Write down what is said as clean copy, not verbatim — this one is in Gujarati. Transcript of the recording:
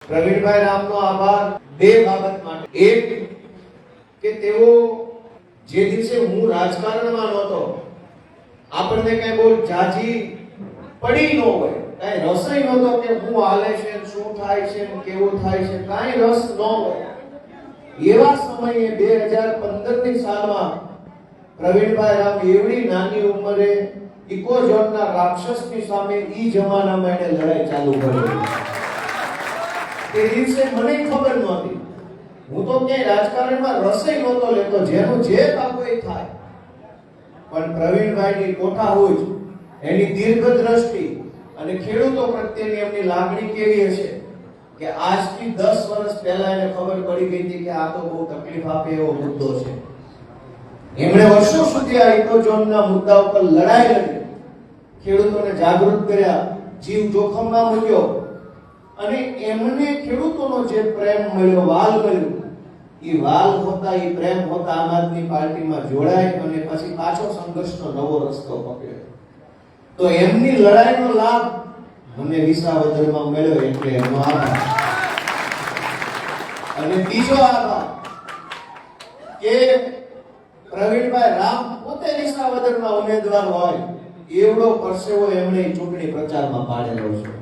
પ્રવીણભાઈ રામનો આભાર બે બાબત માટે. એક કે તેઓ જે દિવસે હું રાજકારણમાં નહોતો, આપણને કઈ બહુ જાજી પડી ન હોય, કઈ રસઈ નહોતો કે હું હાલે છે, શું થાય છે, કેવું થાય છે, કઈ રસ ન હોય, એવા સમયે 2015 ની સાલમાં પ્રવીણભાઈ રામ એવડી નાની ઉંમરે ઇકોઝોનના રાક્ષસની સામે ઈ જમાનામાં એને લડાઈ ચાલુ કરી. તે દિવસે મને ખબર નહોતી, હું તો ક્યાંય રાજકારણમાં રસઈ નહોતો લેતો, જેનું જે કામ એ થાય, પણ પ્રવીણભાઈની કોઠાહૂજ, એની દીર્ઘ દ્રષ્ટિ અને ખેડૂતો પ્રત્યેની એમની લાગણી કેવી હશે કે આજથી 10 વર્ષ પહેલા એને ખબર પડી ગઈ હતી કે આ તો બહુ તકલીફ આપે એવો મુદ્દો છે. એમણે વર્ષો સુધી આ ઇકોઝોનના મુદ્દા ઉપર લડાઈ લડી, ખેડૂતોને જાગૃત કર્યા, જીવ જોખમમાં મૂક્યો, અને એમને ખેડૂતોનો જે પ્રેમ મળ્યો, વાલ મળ્યો, એ વાલ હોતા, એ પ્રેમ હોતા આમ આદમી પાર્ટીમાં જોડાય અને પછી પાછો સંઘર્ષનો નવો રસ્તો પકડ્યો. તો એમની લડાઈનો લાભ મને વિસાવદરમાં મળ્યો, એટલે એમનો આભાર. અને બીજો આભાર કે પ્રવીણભાઈ રામ પોતે વિસાવદરના ઉમેદવાર હોય એવડો પરસેવો એમણે ચૂંટણી પ્રચારમાં પાડેલો છે.